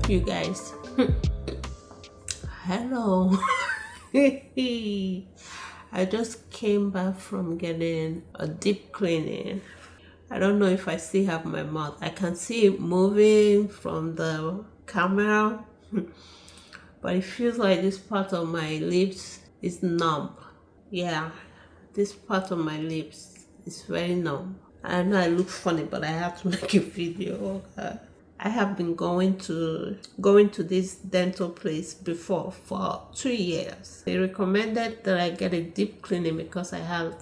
You guys, hello. I just came back from getting a deep cleaning. I don't know if I still have my mouth. I can see it moving from the camera, but it feels like this part of my lips is numb. Yeah, this part of my lips is very numb. I know I look funny, but I have to make a video. I have been going to this dental place before for 2 years. They recommended that I get a deep cleaning because I have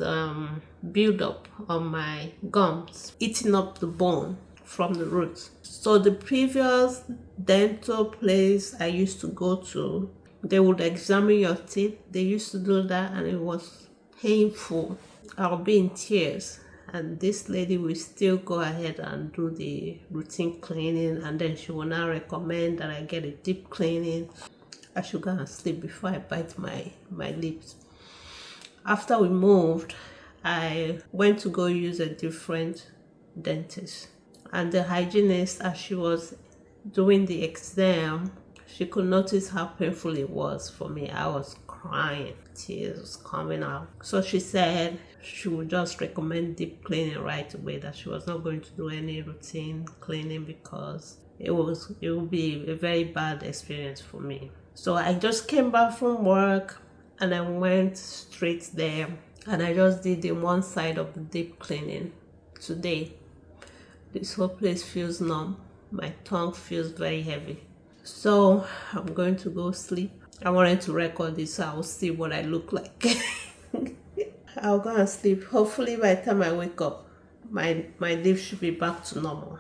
build up on my gums, eating up the bone from the roots. So the previous dental place I used to go to, they would examine your teeth. They used to do that and it was painful. I'll be in tears. And this lady will still go ahead and do the routine cleaning, and then she will now recommend that I get a deep cleaning. I should go and sleep before I bite my lips. After we moved, I went to go use a different dentist, and the hygienist, as she was doing the exam, she could notice how painful it was for me. I was crying, tears was coming out. So she said she would just recommend deep cleaning right away, that she was not going to do any routine cleaning because it would be a very bad experience for me. So I just came back from work and I went straight there and I just did the one side of the deep cleaning. Today, this whole place feels numb. My tongue feels very heavy. So I'm going to go sleep. I wanted to record this so I will see what I look like. I'll go and sleep. Hopefully by the time I wake up, my lips should be back to normal.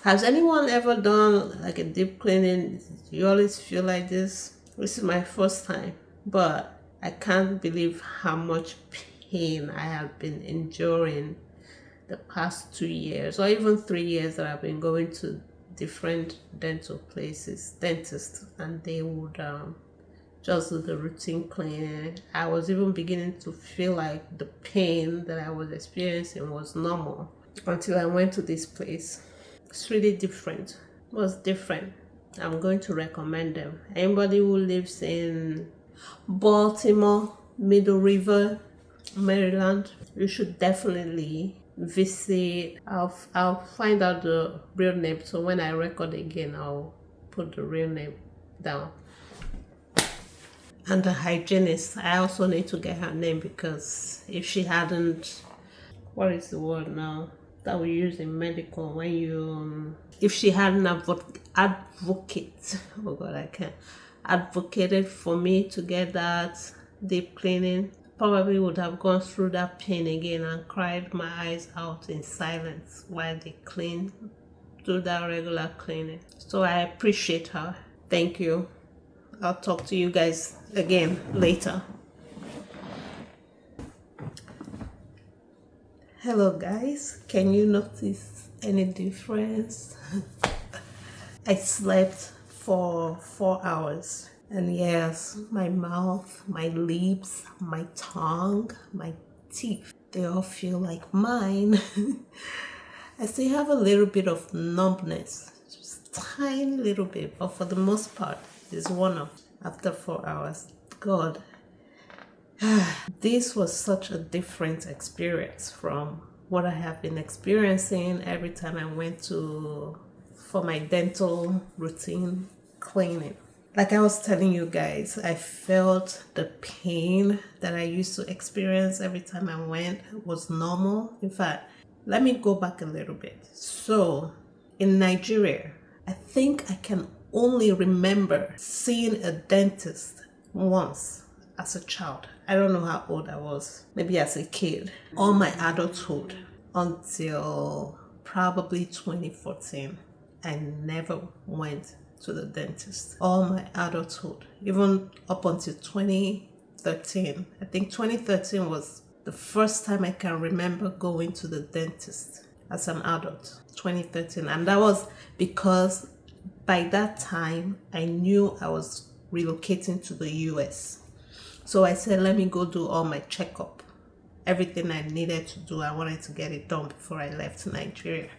Has anyone ever done like a deep cleaning? You always feel like this? This is my first time, but I can't believe how much pain I have been enduring the past 2 years or even 3 years that I've been going to different dental places, dentists, and they would just do the routine cleaning. I was even beginning to feel like the pain that I was experiencing was normal until I went to this place. It's really different. It was different. I'm going to recommend them. Anybody who lives in Baltimore, Middle River, Maryland, you should definitely visit. I'll find out the real name, so when I record again I'll put the real name down. And the hygienist, I also need to get her name, because if she hadn't, what is the word now that we use in medical, when you if she hadn't advocated for me to get that deep cleaning, probably would have gone through that pain again and cried my eyes out in silence while they do that regular cleaning. So I appreciate her. Thank you. I'll talk to you guys again later. Hello guys, can you notice any difference? I slept for 4 hours. And yes, my mouth, my lips, my tongue, my teeth, they all feel like mine. I still have a little bit of numbness, just a tiny little bit, but for the most part, it's worn off after 4 hours. God, this was such a different experience from what I have been experiencing every time I went for my dental routine cleaning. Like I was telling you guys, I felt the pain that I used to experience every time I went was normal. In fact, let me go back a little bit. So in Nigeria, I think I can only remember seeing a dentist once as a child. I don't know how old I was, maybe as a kid, all my adulthood until probably 2014. I never went to the dentist all my adulthood, even up until 2013. I think 2013 was the first time I can remember going to the dentist as an adult. 2013, and that was because by that time I knew I was relocating to the US. So I said, let me go do all my checkup, everything I needed to do. I wanted to get it done before I left Nigeria.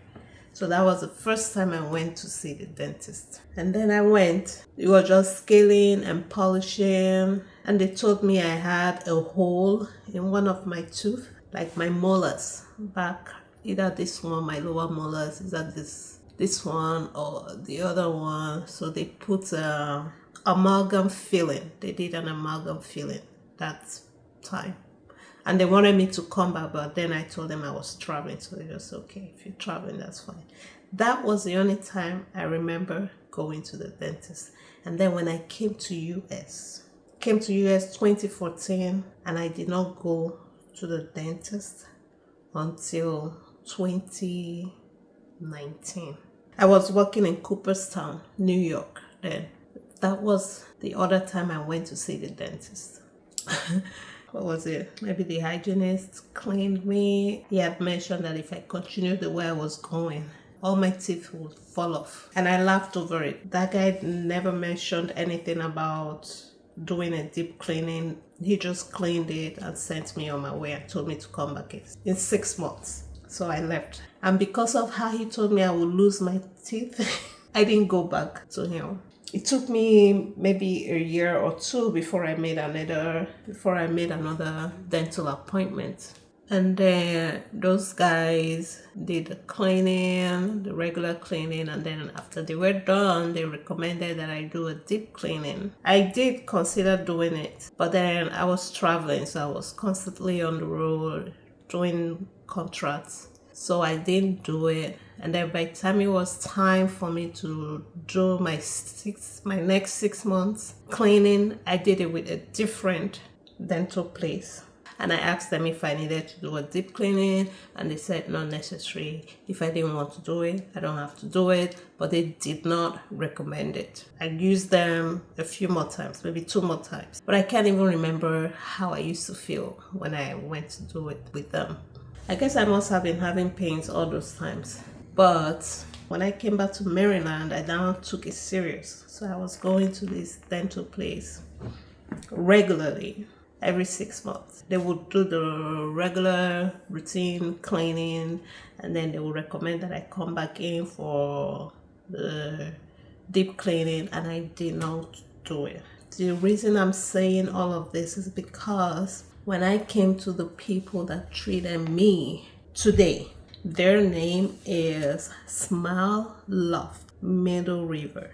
So that was the first time I went to see the dentist. And then I went. It was just scaling and polishing. And they told me I had a hole in one of my tooth, like my molars back. Either this one, my lower molars, is that this one or the other one. So they put amalgam filling. They did an amalgam filling that time. And they wanted me to come back, but then I told them I was traveling. So they just, okay, if you're traveling, that's fine. That was the only time I remember going to the dentist. And then when I came to US 2014, and I did not go to the dentist until 2019. I was working in Cooperstown, New York then. That was the other time I went to see the dentist. What was it? Maybe the hygienist cleaned me. He had mentioned that if I continued the way I was going, all my teeth would fall off. And I laughed over it. That guy never mentioned anything about doing a deep cleaning. He just cleaned it and sent me on my way and told me to come back in 6 months. So I left. And because of how he told me I would lose my teeth, I didn't go back to him. It took me maybe a year or two before I made another dental appointment. And then those guys did the cleaning, the regular cleaning, and then after they were done, they recommended that I do a deep cleaning. I did consider doing it, but then I was traveling, so I was constantly on the road doing contracts. So I didn't do it. And then by the time it was time for me to do my next 6 months cleaning, I did it with a different dental place. And I asked them if I needed to do a deep cleaning, and they said not necessary. If I didn't want to do it, I don't have to do it, but they did not recommend it. I used them a few more times, maybe 2 more times, but I can't even remember how I used to feel when I went to do it with them. I guess I must have been having pains all those times. But when I came back to Maryland, I now took it serious. So I was going to this dental place regularly, every 6 months. They would do the regular routine cleaning, and then they would recommend that I come back in for the deep cleaning, and I did not do it. The reason I'm saying all of this is because when I came to the people that treated me today, their name is Smile Loft, Middle River.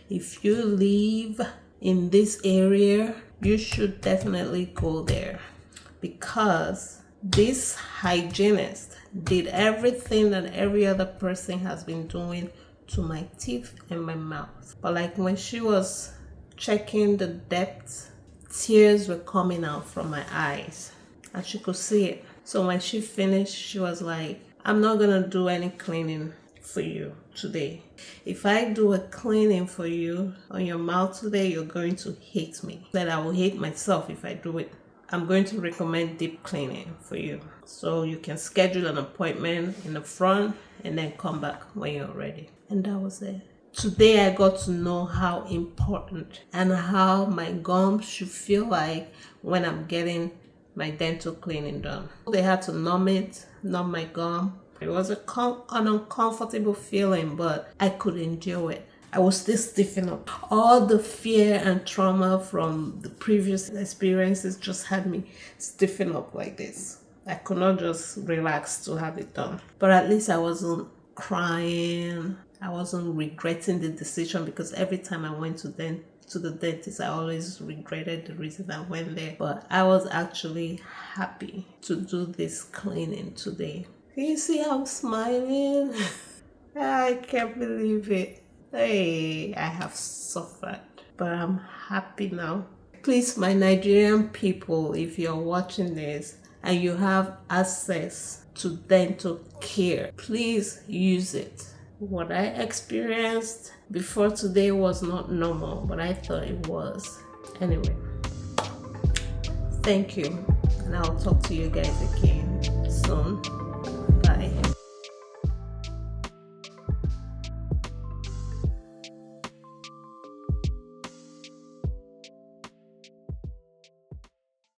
If you live in this area, you should definitely go there, because this hygienist did everything that every other person has been doing to my teeth and my mouth. But like when she was checking the depth, tears were coming out from my eyes and she could see it. So when she finished, she was like, I'm not gonna do any cleaning for you today. If I do a cleaning for you on your mouth today, you're going to hate me. That I will hate myself if I do it. I'm going to recommend deep cleaning for you. So you can schedule an appointment in the front and then come back when you're ready. And that was it. Today I got to know how important and how my gums should feel like when I'm getting my dental cleaning done. They had to numb my gum. It was an uncomfortable feeling, but I could endure it. I was still stiffening up. All the fear and trauma from the previous experiences just had me stiffen up like this. I could not just relax to have it done. But at least I wasn't crying. I wasn't regretting the decision, because every time I went to the dentist, I always regretted the reason I went there. But I was actually happy to do this cleaning today. Can you see how I'm smiling? I can't believe it. Hey, I have suffered, but I'm happy now. Please, my Nigerian people, if you're watching this and you have access to dental care, please use it. What I experienced before today was not normal, but I thought it was. Anyway, thank you, and I'll talk to you guys again soon.